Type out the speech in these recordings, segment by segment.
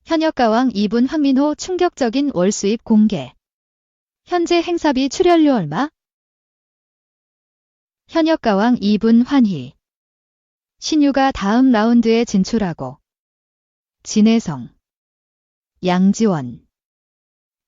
현역가왕 2분 황민호 충격적인 월수입 공개. 현재 행사비 출연료 얼마? 현역가왕 2분 환희. 신유가 다음 라운드에 진출하고 진혜성, 양지원,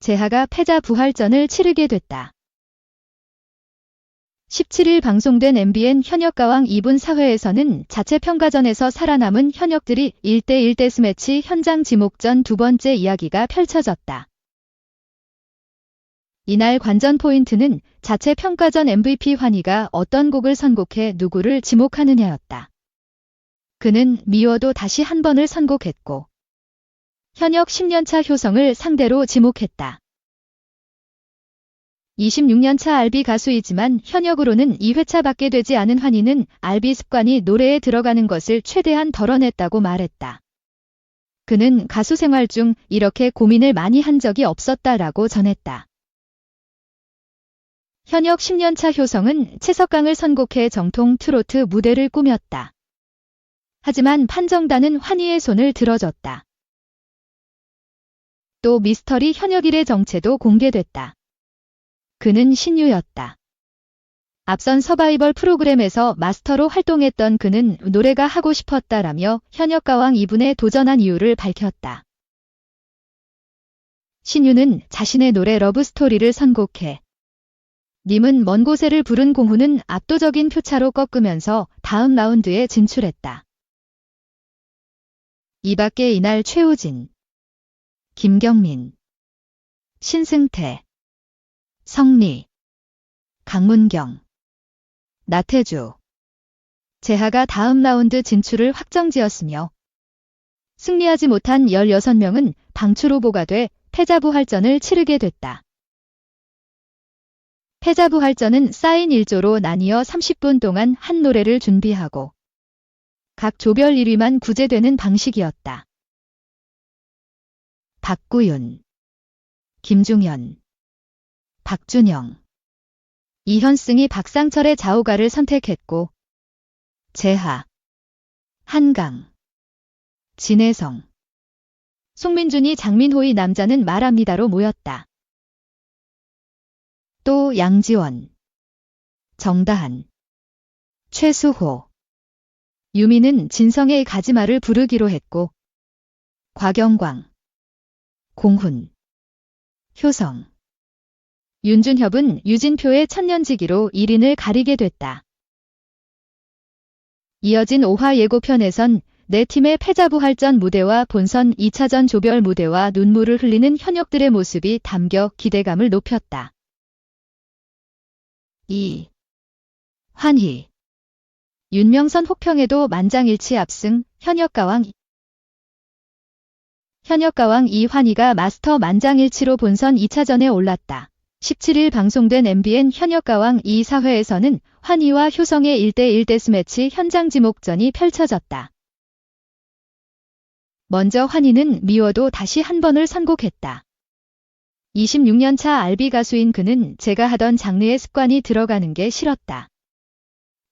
재하가 패자 부활전을 치르게 됐다. 17일 방송된 MBN 현역가왕 2분 4회에서는 자체 평가전에서 살아남은 현역들이 1대1 데스매치 현장 지목전 두 번째 이야기가 펼쳐졌다. 이날 관전 포인트는 자체 평가전 MVP 환희가 어떤 곡을 선곡해 누구를 지목하느냐였다. 그는 미워도 다시 한 번을 선곡했고 현역 10년차 효성을 상대로 지목했다. 26년차 알비 가수이지만 현역으로는 2회차밖에 되지 않은 환희는 알비 습관이 노래에 들어가는 것을 최대한 덜어냈다고 말했다. 그는 가수 생활 중 이렇게 고민을 많이 한 적이 없었다라고 전했다. 현역 10년차 효성은 채석강을 선곡해 정통 트로트 무대를 꾸몄다. 하지만 판정단은 환희의 손을 들어줬다. 또 미스터리 현역 1의 정체도 공개됐다. 그는 신유였다. 앞선 서바이벌 프로그램에서 마스터로 활동했던 그는 노래가 하고 싶었다라며 현역가왕 2분에 도전한 이유를 밝혔다. 신유는 자신의 노래 러브스토리를 선곡해 님은 먼 곳에를 부른 공후는 압도적인 표차로 꺾으면서 다음 라운드에 진출했다. 이 밖에 이날 최우진, 김경민, 신승태, 성리, 강문경, 나태주, 재하가 다음 라운드 진출을 확정지었으며 승리하지 못한 16명은 방출 후보가 돼 패자부활전을 치르게 됐다. 패자부활전은 쌓인 1조로 나뉘어 30분 동안 한 노래를 준비하고 각 조별 1위만 구제되는 방식이었다. 박구윤, 김중현, 박준영, 이현승이 박상철의 좌우가를 선택했고 재하, 한강, 진혜성, 송민준이 장민호의 남자는 말합니다로 모였다. 또 양지원, 정다한, 최수호, 유미는 진성의 가지마를 부르기로 했고 곽영광, 공훈, 효성, 윤준협은 유진표의 천년지기로 1인을 가리게 됐다. 이어진 5화 예고편에선 네 팀의 패자부활전 무대와 본선 2차전 조별 무대와 눈물을 흘리는 현역들의 모습이 담겨 기대감을 높였다. 2. 환희. 윤명선 혹평에도 만장일치 압승, 현역가왕 2 환희가 마스터 만장일치로 본선 2차전에 올랐다. 17일 방송된 MBN 현역가왕 2 4회에서는 환희와 효성의 1대1 데스매치 현장 지목전이 펼쳐졌다. 먼저 환희는 미워도 다시 한 번을 선곡했다. 26년차 알비 가수인 그는 제가 하던 장르의 습관이 들어가는 게 싫었다.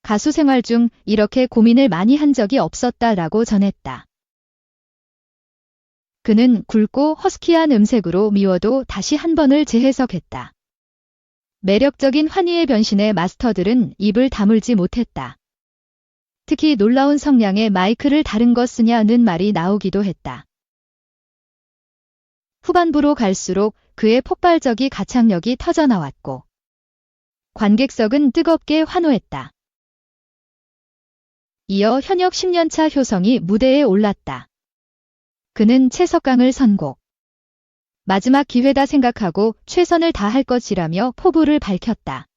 가수 생활 중 이렇게 고민을 많이 한 적이 없었다라고 전했다. 그는 굵고 허스키한 음색으로 미워도 다시 한 번을 재해석했다. 매력적인 환희의 변신에 마스터들은 입을 다물지 못했다. 특히 놀라운 성량의 마이크를 다른 거 쓰냐는 말이 나오기도 했다. 후반부로 갈수록 그의 폭발적인 가창력이 터져나왔고 관객석은 뜨겁게 환호했다. 이어 현역 10년차 효성이 무대에 올랐다. 그는 채석강을 선곡. 마지막 기회다 생각하고 최선을 다할 것이라며 포부를 밝혔다.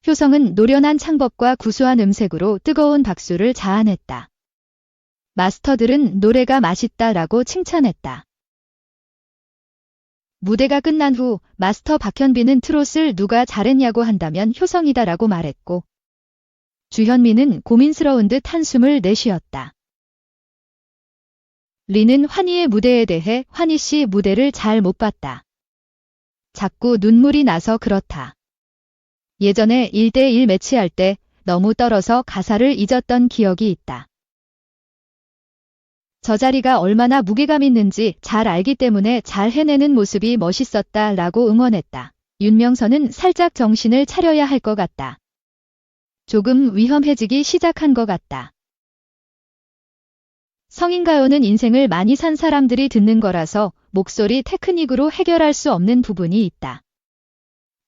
효성은 노련한 창법과 구수한 음색으로 뜨거운 박수를 자아냈다. 마스터들은 노래가 맛있다라고 칭찬했다. 무대가 끝난 후 마스터 박현빈은 트롯을 누가 잘했냐고 한다면 효성이다라고 말했고 주현미는 고민스러운 듯 한숨을 내쉬었다. 리는 환희의 무대에 대해 환희 씨 무대를 잘 못 봤다. 자꾸 눈물이 나서 그렇다. 예전에 1대1 매치할 때 너무 떨어서 가사를 잊었던 기억이 있다. 저 자리가 얼마나 무게감 있는지 잘 알기 때문에 잘 해내는 모습이 멋있었다 라고 응원했다. 윤명선은 살짝 정신을 차려야 할 것 같다. 조금 위험해지기 시작한 것 같다. 성인가요는 인생을 많이 산 사람들이 듣는 거라서 목소리 테크닉으로 해결할 수 없는 부분이 있다.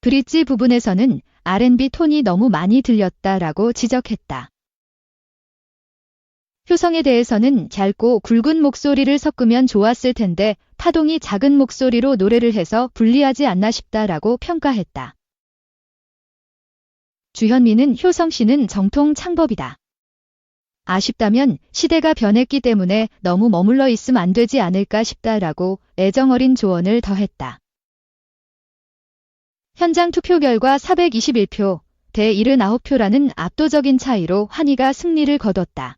브릿지 부분에서는 R&B 톤이 너무 많이 들렸다라고 지적했다. 효성에 대해서는 얇고 굵은 목소리를 섞으면 좋았을 텐데 파동이 작은 목소리로 노래를 해서 불리하지 않나 싶다라고 평가했다. 주현미는 효성 씨는 정통 창법이다. 아쉽다면 시대가 변했기 때문에 너무 머물러 있으면 안 되지 않을까 싶다라고 애정어린 조언을 더했다. 현장 투표 결과 421표 대 79표라는 압도적인 차이로 환희가 승리를 거뒀다.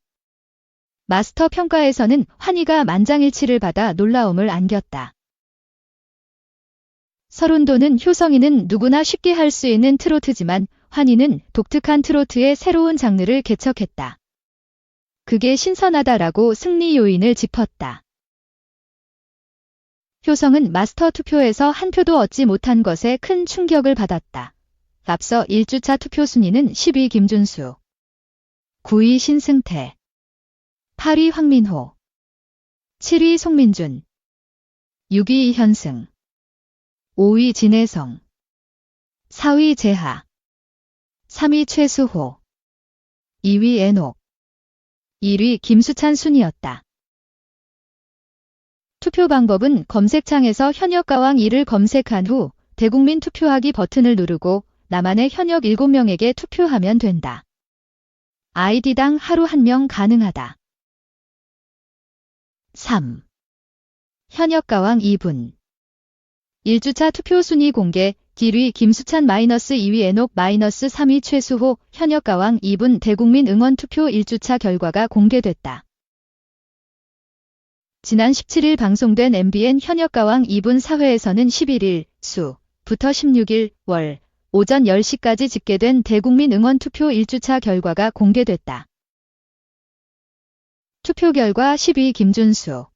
마스터 평가에서는 환희가 만장일치를 받아 놀라움을 안겼다. 서른도는 효성이는 누구나 쉽게 할 수 있는 트로트지만 환희는 독특한 트로트의 새로운 장르를 개척했다. 그게 신선하다라고 승리 요인을 짚었다. 효성은 마스터 투표에서 한 표도 얻지 못한 것에 큰 충격을 받았다. 앞서 1주차 투표 순위는 10위 김준수, 9위 신승태, 8위 황민호, 7위 송민준, 6위 이현승, 5위 진혜성, 4위 재하, 3위 최수호, 2위 애녹, 1위 김수찬 순이었다. 투표 방법은 검색창에서 현역가왕 2를 검색한 후 대국민 투표하기 버튼을 누르고 나만의 현역 7명에게 투표하면 된다. 아이디당 하루 1명 가능하다. 3. 현역가왕 2분 1주차 투표 순위 공개 1위 김수찬 -2위 애녹 -3위 최수호 현역가왕 2분 대국민 응원투표 1주차 결과가 공개됐다. 지난 17일 방송된 MBN 현역가왕 2분 4회에서는 11일 수부터 16일 월 오전 10시까지 집계된 대국민 응원투표 1주차 결과가 공개됐다. 투표 결과 10위 김준수,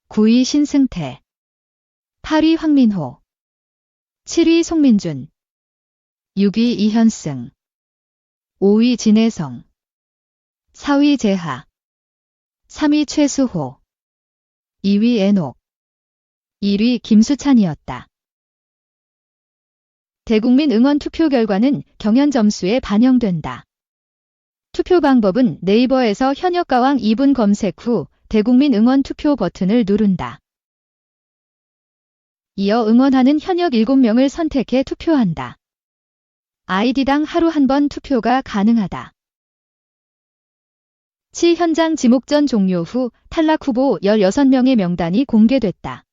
9위 신승태, 8위 황민호, 7위 송민준, 6위 이현승, 5위 진혜성, 4위 재하, 3위 최수호, 2위 애녹, 1위 김수찬이었다. 대국민 응원 투표 결과는 경연 점수에 반영된다. 투표 방법은 네이버에서 현역가왕 2분 검색 후 대국민 응원 투표 버튼을 누른다. 이어 응원하는 현역 7명을 선택해 투표한다. 아이디당 하루 1번 투표가 가능하다. 7 현장 지목전 종료 후 탈락 후보 16명의 명단이 공개됐다.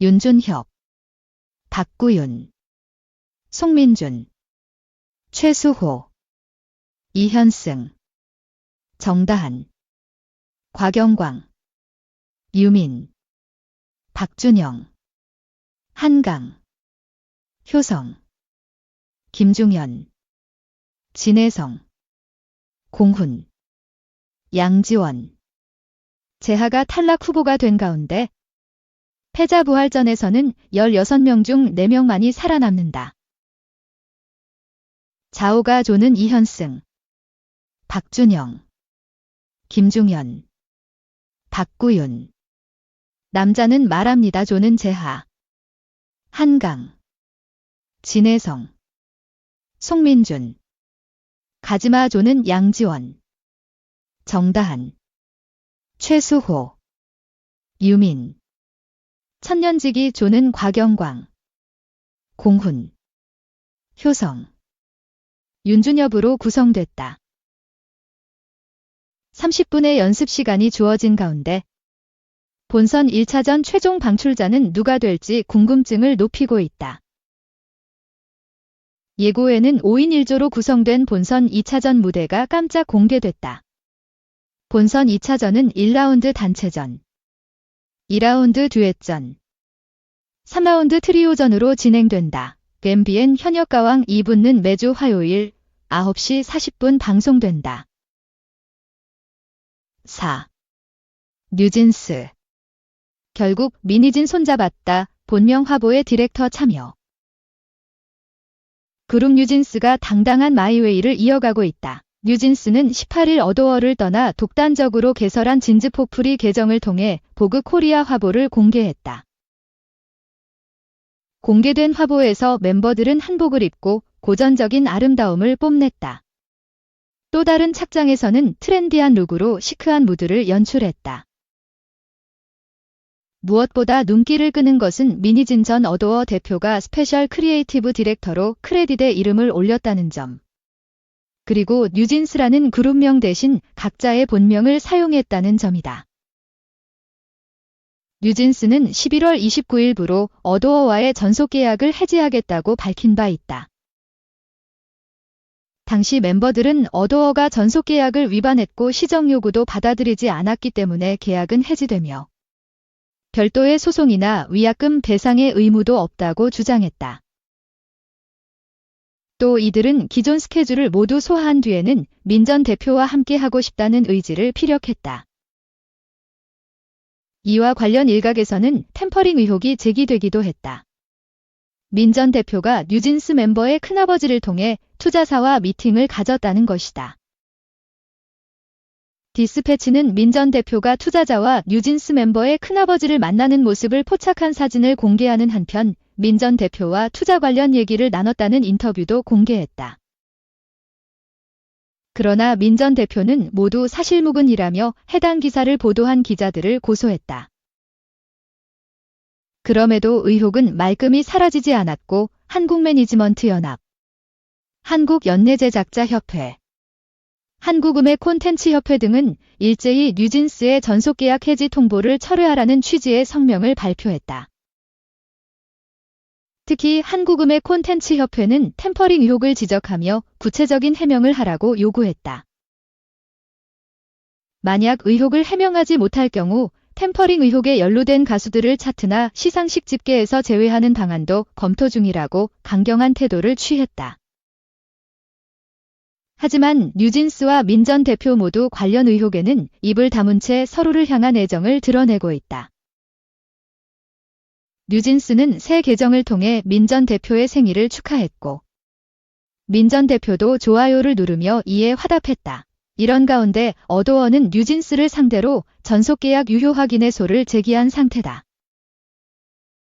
윤준혁, 박구윤, 송민준, 최수호, 이현승, 정다한, 곽영광, 유민, 박준영, 한강, 효성, 김중현, 진혜성, 공훈, 양지원, 재하가 탈락 후보가 된 가운데 패자 부활전에서는 16명 중 4명만이 살아남는다. 좌우가 조는 이현승, 박준영, 김중현, 박구윤, 남자는 말합니다 조는 재하, 한강, 진혜성, 송민준, 가지마 조는 양지원, 정다한, 최수호, 유민, 천년지기 조는 곽영광, 공훈, 효성, 윤준엽으로 구성됐다. 30분의 연습 시간이 주어진 가운데 본선 1차전 최종 방출자는 누가 될지 궁금증을 높이고 있다. 예고에는 5인 1조로 구성된 본선 2차전 무대가 깜짝 공개됐다. 본선 2차전은 1라운드 단체전, 2라운드 듀엣전, 3라운드 트리오전으로 진행된다. MBN 현역가왕 2분은 매주 화요일 9시 40분 방송된다. 4. 뉴진스. 결국 민희진 손잡았다. 본명 화보의 디렉터 참여. 그룹 뉴진스가 당당한 마이웨이를 이어가고 있다. 뉴진스는 18일 어도어를 떠나 독단적으로 개설한 진즈포프리 계정을 통해 보그 코리아 화보를 공개했다. 공개된 화보에서 멤버들은 한복을 입고 고전적인 아름다움을 뽐냈다. 또 다른 착장에서는 트렌디한 룩으로 시크한 무드를 연출했다. 무엇보다 눈길을 끄는 것은 민희진 전 어도어 대표가 스페셜 크리에이티브 디렉터로 크레딧에 이름을 올렸다는 점. 그리고 뉴진스라는 그룹명 대신 각자의 본명을 사용했다는 점이다. 뉴진스는 11월 29일부로 어도어와의 전속 계약을 해지하겠다고 밝힌 바 있다. 당시 멤버들은 어도어가 전속 계약을 위반했고 시정 요구도 받아들이지 않았기 때문에 계약은 해지되며 별도의 소송이나 위약금 배상의 의무도 없다고 주장했다. 또 이들은 기존 스케줄을 모두 소화한 뒤에는 민 전 대표와 함께 하고 싶다는 의지를 피력했다. 이와 관련 일각에서는 템퍼링 의혹이 제기되기도 했다. 민 전 대표가 뉴진스 멤버의 큰아버지를 통해 투자사와 미팅을 가졌다는 것이다. 디스패치는 민 전 대표가 투자자와 뉴진스 멤버의 큰아버지를 만나는 모습을 포착한 사진을 공개하는 한편 민 전 대표와 투자 관련 얘기를 나눴다는 인터뷰도 공개했다. 그러나 민 전 대표는 모두 사실무근이라며 해당 기사를 보도한 기자들을 고소했다. 그럼에도 의혹은 말끔히 사라지지 않았고 한국매니지먼트 연합, 한국연예제작자협회, 한국음악 콘텐츠협회 등은 일제히 뉴진스의 전속계약 해지 통보를 철회하라는 취지의 성명을 발표했다. 특히 한국음악 콘텐츠협회는 템퍼링 의혹을 지적하며 구체적인 해명을 하라고 요구했다. 만약 의혹을 해명하지 못할 경우 템퍼링 의혹에 연루된 가수들을 차트나 시상식 집계에서 제외하는 방안도 검토 중이라고 강경한 태도를 취했다. 하지만 뉴진스와 민 전 대표 모두 관련 의혹에는 입을 다문 채 서로를 향한 애정을 드러내고 있다. 뉴진스는 새 계정을 통해 민 전 대표의 생일을 축하했고 민 전 대표도 좋아요를 누르며 이에 화답했다. 이런 가운데 어도어는 뉴진스를 상대로 전속계약 유효 확인의 소를 제기한 상태다.